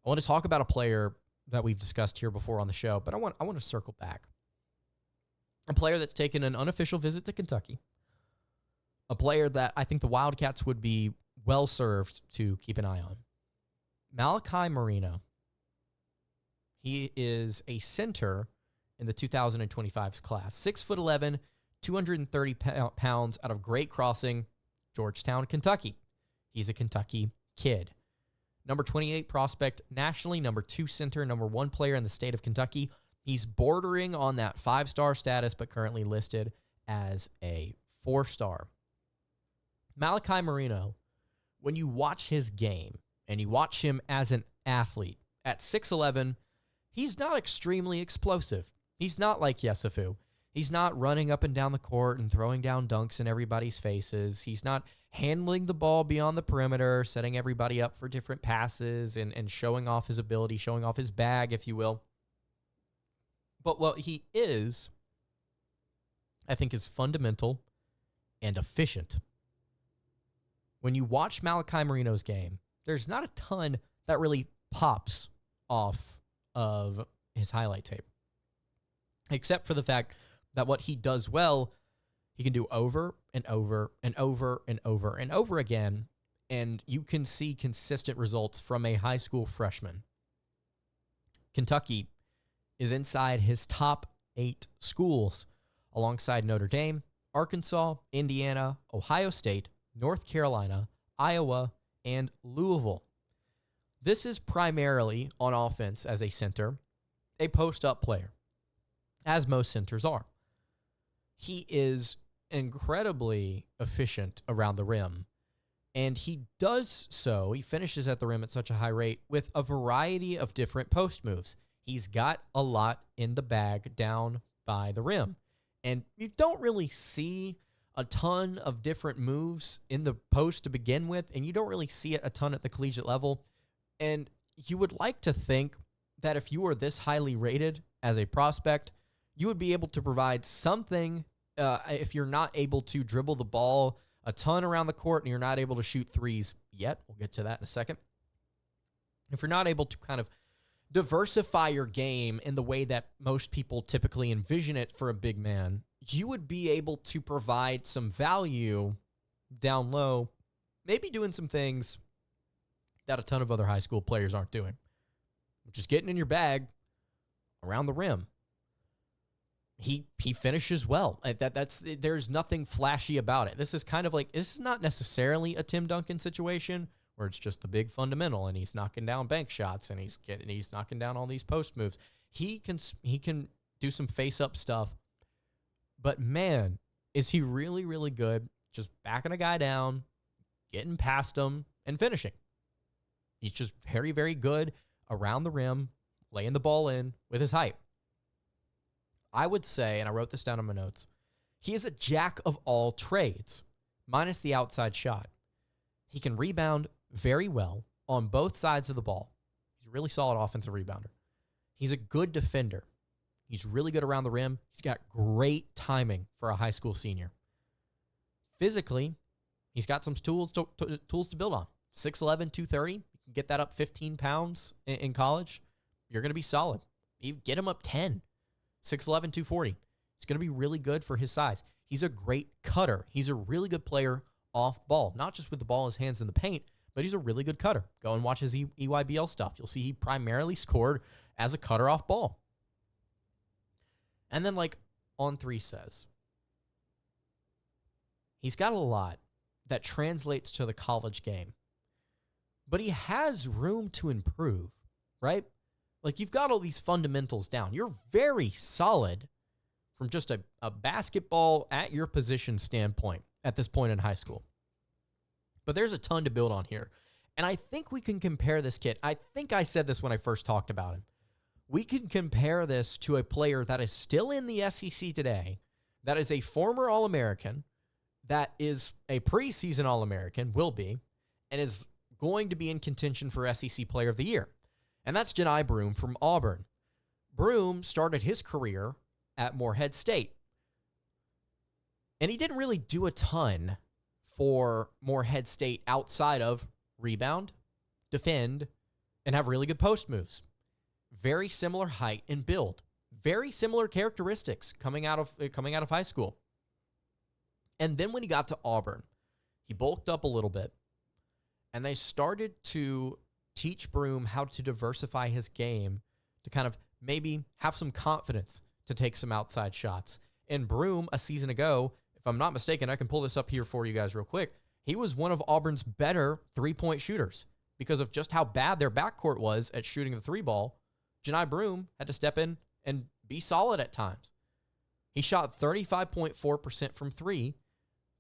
I want to talk about a player that we've discussed here before on the show, but I want to circle back. A player that's taken an unofficial visit to Kentucky. A player that I think the Wildcats would be well served to keep an eye on. Malachi Moreno. He is a center in the 2025 class. 6'11", 230 pounds, out of Great Crossing, Georgetown, Kentucky. He's a Kentucky kid. Number 28 prospect nationally, number 2 center, number 1 player in the state of Kentucky. He's bordering on that 5-star status, but currently listed as a 4-star. Malachi Moreno, when you watch his game and you watch him as an athlete at 6'11", he's not extremely explosive. He's not like Yesufu. He's not running up and down the court and throwing down dunks in everybody's faces. He's not handling the ball beyond the perimeter, setting everybody up for different passes and showing off his ability, showing off his bag, if you will. But what he is, I think, is fundamental and efficient. When you watch Malachi Moreno's game, there's not a ton that really pops off of his highlight tape, except for the fact that what he does well, he can do over and over and over and over and over again, and you can see consistent results from a high school freshman. Kentucky is inside his top 8 schools, alongside Notre Dame, Arkansas, Indiana, Ohio State, North Carolina, Iowa, and Louisville. This is primarily, on offense as a center, a post-up player, as most centers are. He is incredibly efficient around the rim, and he does so, he finishes at the rim at such a high rate with a variety of different post moves. He's got a lot in the bag down by the rim, and you don't really see a ton of different moves in the post to begin with, and you don't really see it a ton at the collegiate level. And you would like to think that if you were this highly rated as a prospect, you would be able to provide something if you're not able to dribble the ball a ton around the court and you're not able to shoot threes yet. We'll get to that in a second. If you're not able to kind of diversify your game in the way that most people typically envision it for a big man, you would be able to provide some value down low, maybe doing some things that a ton of other high school players aren't doing, which is getting in your bag around the rim. He finishes well. There's nothing flashy about it. This is kind of like, this is not necessarily a Tim Duncan situation where it's just the big fundamental and he's knocking down bank shots and he's knocking down all these post moves. He can do some face-up stuff, but man, is he really, really good just backing a guy down, getting past him, and finishing. He's just very, very good around the rim, laying the ball in with his height. I would say, and I wrote this down in my notes, he is a jack of all trades, minus the outside shot. He can rebound very well on both sides of the ball. He's a really solid offensive rebounder. He's a good defender. He's really good around the rim. He's got great timing for a high school senior. Physically, he's got some tools to build on. 6'11", 230. You can get that up 15 pounds in college. You're going to be solid. You get him up 10. 6'11", 240. It's going to be really good for his size. He's a great cutter. He's a really good player off ball, not just with the ball in his hands in the paint, but he's a really good cutter. Go and watch his EYBL stuff. You'll see he primarily scored as a cutter off ball. And then, like On3 says, he's got a lot that translates to the college game, but he has room to improve, right? Like, you've got all these fundamentals down. You're very solid from just a basketball at your position standpoint at this point in high school. But there's a ton to build on here. And I think we can compare this kid. I think I said this when I first talked about him. We can compare this to a player that is still in the SEC today, that is a former All-American, that is a preseason All-American, will be, and is going to be in contention for SEC Player of the Year. And that's Johni Broome from Auburn. Broome started his career at Morehead State. And he didn't really do a ton for Morehead State outside of rebound, defend, and have really good post moves. Very similar height and build. Very similar characteristics coming out of high school. And then when he got to Auburn, he bulked up a little bit, and they started to teach Broome how to diversify his game to kind of maybe have some confidence to take some outside shots. And Broome, a season ago, if I'm not mistaken, I can pull this up here for you guys real quick, he was one of Auburn's better three-point shooters because of just how bad their backcourt was at shooting the three ball. Johni Broome had to step in and be solid at times. He shot 35.4% from three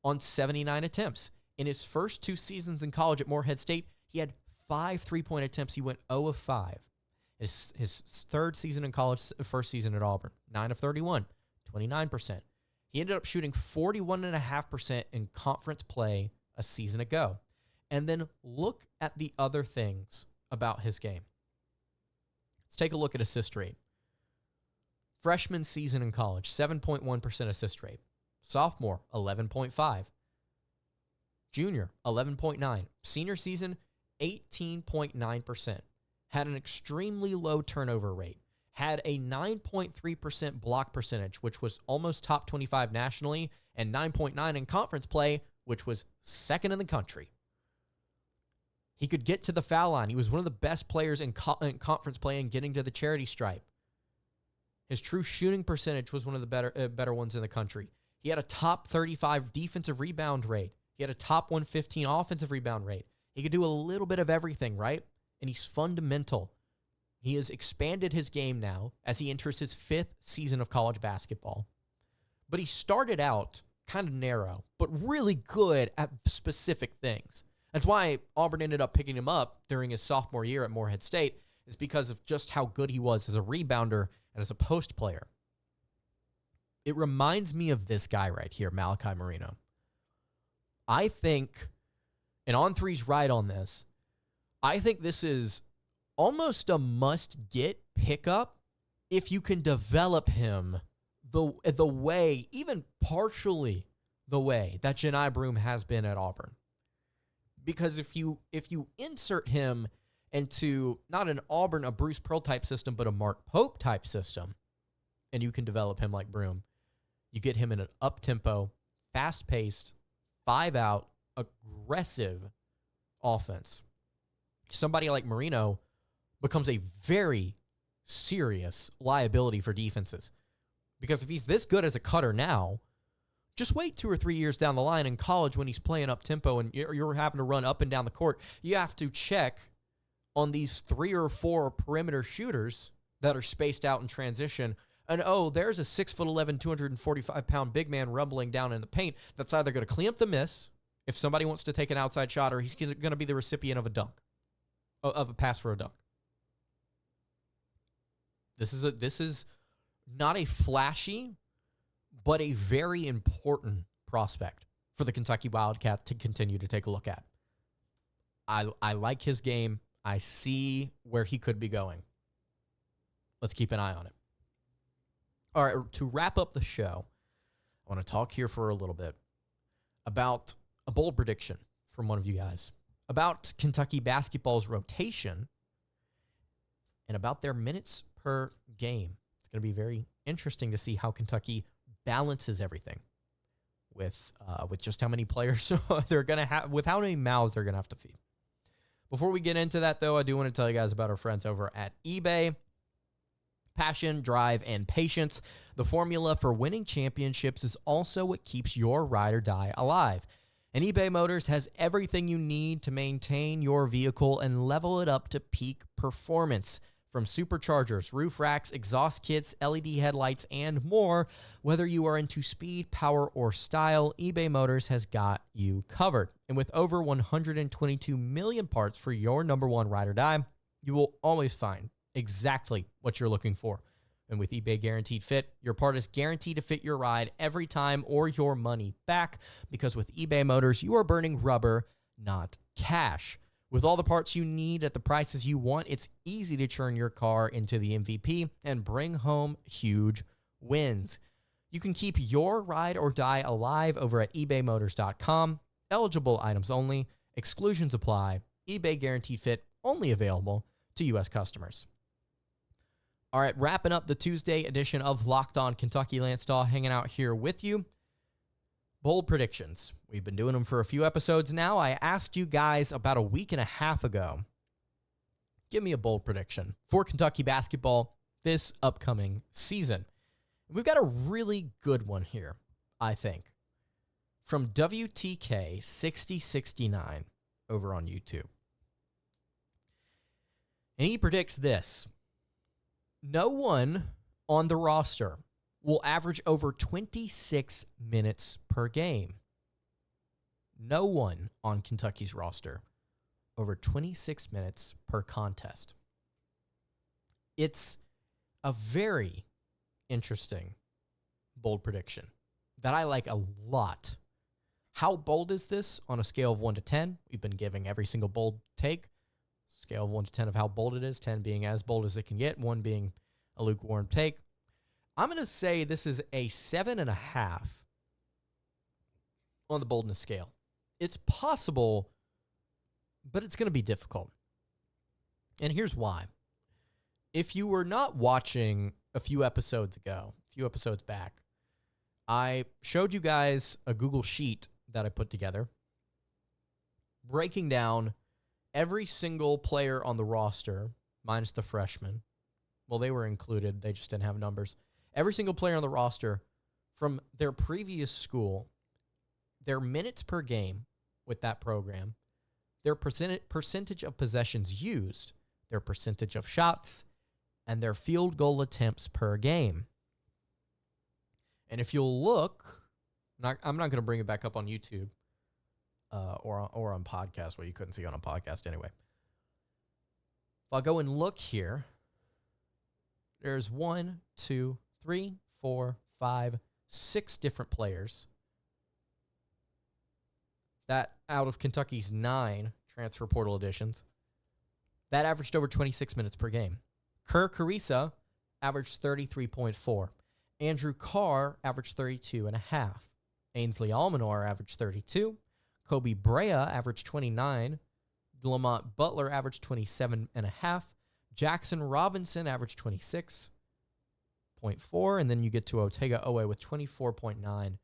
on 79 attempts. In his first 2 seasons in college at Morehead State, he had 5 3-point attempts. He went 0 of 5. His third season in college, first season at Auburn, 9 of 31, 29%. He ended up shooting 41.5% in conference play a season ago. And then look at the other things about his game. Let's take a look at assist rate. Freshman season in college, 7.1% assist rate. Sophomore, 11.5. Junior, 11.9. Senior season, 18.9%. Had an extremely low turnover rate. Had a 9.3% block percentage, which was almost top 25 nationally, and 9.9 in conference play, which was second in the country. He could get to the foul line. He was one of the best players in conference play and getting to the charity stripe. His true shooting percentage was one of the better ones in the country. He had a top 35 defensive rebound rate. He had a top 115 offensive rebound rate. He could do a little bit of everything, right? And he's fundamental. He has expanded his game now as he enters his 5th season of college basketball. But he started out kind of narrow, but really good at specific things. That's why Auburn ended up picking him up during his sophomore year at Morehead State, is because of just how good he was as a rebounder and as a post player. It reminds me of this guy right here, Malachi Moreno. I think, and On3's right on this, I think this is almost a must-get pickup if you can develop him the way, even partially the way that Johni Broome has been at Auburn. Because if you insert him into not an Auburn, a Bruce Pearl type system, but a Mark Pope type system, and you can develop him like Broome, you get him in an up-tempo, fast-paced, 5-out, aggressive offense. Somebody like Moreno becomes a very serious liability for defenses. Because if he's this good as a cutter now, just wait 2 or 3 years down the line in college when he's playing up-tempo and you're having to run up and down the court. You have to check on these 3 or 4 perimeter shooters that are spaced out in transition. And, oh, there's a 6'11", 245-pound big man rumbling down in the paint that's either going to clean up the miss if somebody wants to take an outside shot, or he's going to be the recipient of a dunk, of a pass for a dunk. This is not a flashy, but a very important prospect for the Kentucky Wildcats to continue to take a look at. I like his game. I see where he could be going. Let's keep an eye on it. All right, to wrap up the show, I want to talk here for a little bit about a bold prediction from one of you guys about Kentucky basketball's rotation and about their minutes per game. It's going to be very interesting to see how Kentucky balances everything with just how many players they're going to have, with how many mouths they're going to have to feed. Before we get into that, though, I do want to tell you guys about our friends over at eBay. Passion, drive, and patience. The formula for winning championships is also what keeps your ride or die alive. And eBay Motors has everything you need to maintain your vehicle and level it up to peak performance. From superchargers, roof racks, exhaust kits, LED headlights, and more, whether you are into speed, power, or style, eBay Motors has got you covered. And with over 122 million parts for your number one ride or die, you will always find exactly what you're looking for. And with eBay Guaranteed Fit, your part is guaranteed to fit your ride every time or your money back, because with eBay Motors, you are burning rubber, not cash. With all the parts you need at the prices you want, it's easy to turn your car into the MVP and bring home huge wins. You can keep your ride or die alive over at ebaymotors.com. Eligible items only. Exclusions apply. eBay Guaranteed Fit only available to U.S. customers. All right, wrapping up the Tuesday edition of Locked On Kentucky. Lance Daw hanging out here with you. Bold predictions. We've been doing them for a few episodes now. I asked you guys about a week and a half ago, give me a bold prediction for Kentucky basketball this upcoming season. We've got a really good one here, I think, from WTK 6069 over on YouTube. And he predicts this. No one on the roster will average over 26 minutes per game. No one on Kentucky's roster over 26 minutes per contest. It's a very interesting, bold prediction that I like a lot. How bold is this on a scale of 1 to 10? We've been giving every single bold take. Scale of 1 to 10 of how bold it is, 10 being as bold as it can get, 1 being a lukewarm take. I'm going to say this is a 7.5 on the boldness scale. It's possible, but it's going to be difficult. And here's why. If you were not watching a few episodes back, I showed you guys a Google Sheet that I put together breaking down every single player on the roster, minus the freshmen. Well, they were included. They just didn't have numbers. Every single player on the roster from their previous school, their minutes per game with that program, their percentage of possessions used, their percentage of shots, and their field goal attempts per game. And if you'll look, I'm not going to bring it back up on YouTube or on podcast. Well, you couldn't see it on a podcast anyway. If I'll go and look here, there's 1, 2, 3, 4, 5, 6 different players that out of Kentucky's 9 transfer portal additions that averaged over 26 minutes per game. Kerr Carissa averaged 33.4. Andrew Carr averaged 32.5. Ainsley Almanor averaged 32. Kobe Brea averaged 29. Lamont Butler averaged 27.5. Jackson Robinson averaged 26.4. And then you get to Otega Owe with 24.9.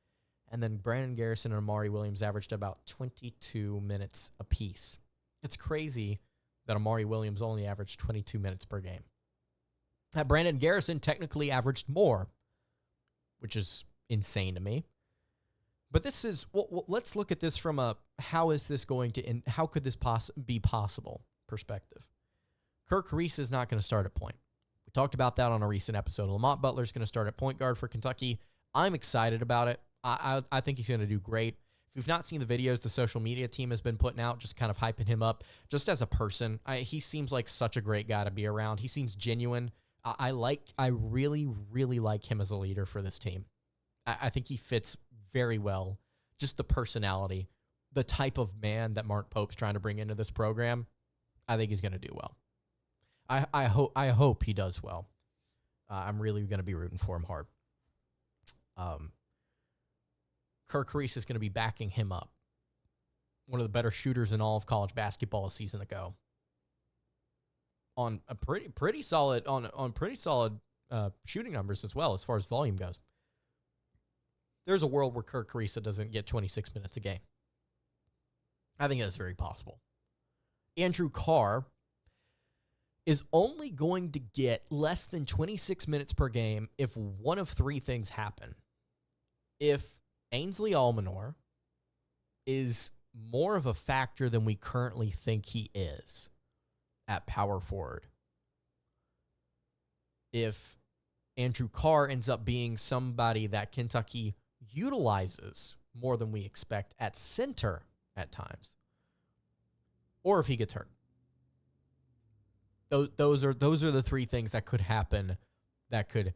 And then Brandon Garrison and Amari Williams averaged about 22 minutes apiece. It's crazy that Amari Williams only averaged 22 minutes per game. That Brandon Garrison technically averaged more, which is insane to me. But this is, well, let's look at this from a how is this going to, how could this be possible perspective. Kirk Reese is not going to start at point. We talked about that on a recent episode. Lamont Butler is going to start at point guard for Kentucky. I'm excited about it. I think he's going to do great. If you've not seen the videos the social media team has been putting out, just kind of hyping him up, just as a person, he seems like such a great guy to be around. He seems genuine. I really, really like him as a leader for this team. I think he fits very well. Just the personality, the type of man that Mark Pope's trying to bring into this program. I think he's going to do well. I hope he does well. I'm really going to be rooting for him hard. Kirk Reese is going to be backing him up. One of the better shooters in all of college basketball a season ago. On a pretty solid shooting numbers as well as far as volume goes. There's a world where Kirk Carissa doesn't get 26 minutes a game. I think that's very possible. Andrew Carr is only going to get less than 26 minutes per game if one of 3 things happen. If Ainsley Almanor is more of a factor than we currently think he is at power forward. If Andrew Carr ends up being somebody that Kentucky utilizes more than we expect at center at times, or if he gets hurt. Those are the 3 things that could happen that could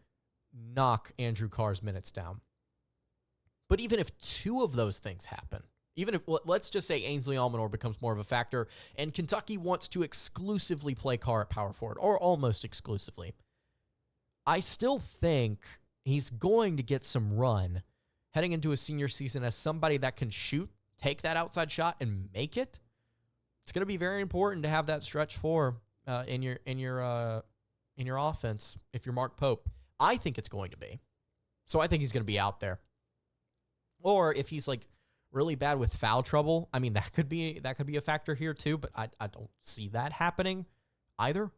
knock Andrew Carr's minutes down. But even if 2 of those things happen, even if, let's just say Ainsley Almanor becomes more of a factor and Kentucky wants to exclusively play Carr at power forward, or almost exclusively, I still think he's going to get some run heading into a senior season as somebody that can shoot, take that outside shot, and make it. It's going to be very important to have that stretch 4 in your offense if you're Mark Pope. I think it's going to be. So I think he's going to be out there. Or if he's like really bad with foul trouble, I mean that could be a factor here too, but I don't see that happening either.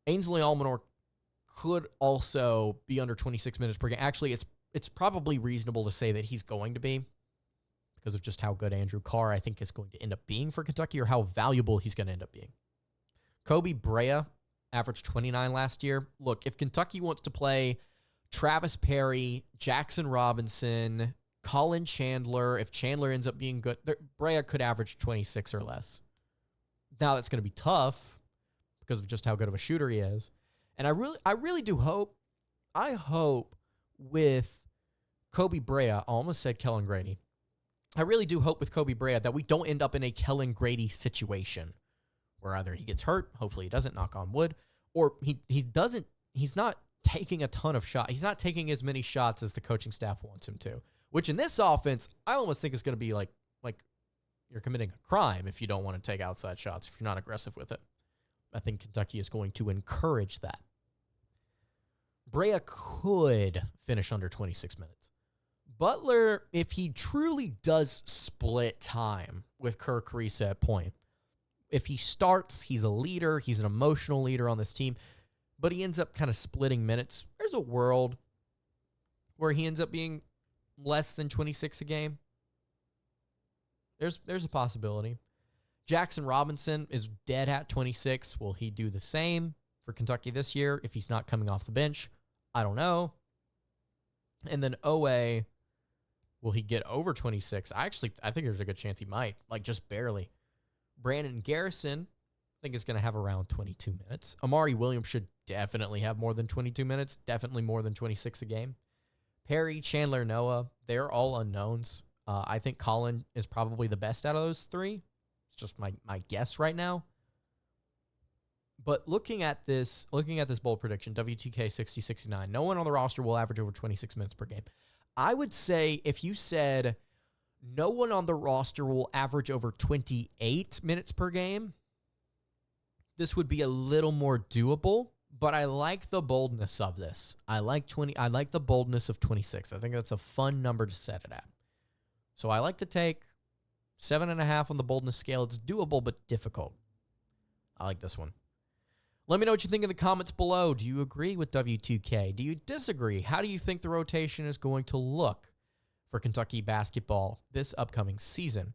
Ainsley Almanor could also be under 26 minutes per game. Actually, it's probably reasonable to say that he's going to be because of just how good Andrew Carr, I think, is going to end up being for Kentucky or how valuable he's going to end up being. Kobe Brea averaged 29 last year. Look, if Kentucky wants to play Travis Perry, Jackson Robinson, Colin Chandler, if Chandler ends up being good, Brea could average 26 or less. Now, that's going to be tough because of just how good of a shooter he is. And I really do hope, I hope with Kobe Brea, I almost said Kellen Grady. I really do hope with Kobe Brea that we don't end up in a Kellen Grady situation where either he gets hurt, hopefully he doesn't, knock on wood, or he's not taking a ton of shots. He's not taking as many shots as the coaching staff wants him to, which in this offense, I almost think is going to be like you're committing a crime if you don't want to take outside shots, if you're not aggressive with it. I think Kentucky is going to encourage that. Brea could finish under 26 minutes. Butler, if he truly does split time with Kirk Risa at point, if he starts, he's a leader, he's an emotional leader on this team, but he ends up kind of splitting minutes, there's a world where he ends up being less than 26 a game. There's a possibility. Jackson Robinson is dead at 26. Will he do the same for Kentucky this year if he's not coming off the bench? I don't know. And then OA, will he get over 26? I think there's a good chance he might, like just barely. Brandon Garrison, I think is going to have around 22 minutes. Amari Williams should definitely have more than 22 minutes, definitely more than 26 a game. Perry, Chandler, Noah, they're all unknowns. I think Colin is probably the best out of those three. It's just my guess right now. But looking at this bold prediction, WTK 60-69, no one on the roster will average over 26 minutes per game. I would say if you said no one on the roster will average over 28 minutes per game, this would be a little more doable, but I like the boldness of this. I like the boldness of 26. I think that's a fun number to set it at. So I like to take 7.5 on the boldness scale. It's doable, but difficult. I like this one. Let me know what you think in the comments below. Do you agree with W2K? Do you disagree? How do you think the rotation is going to look for Kentucky basketball this upcoming season?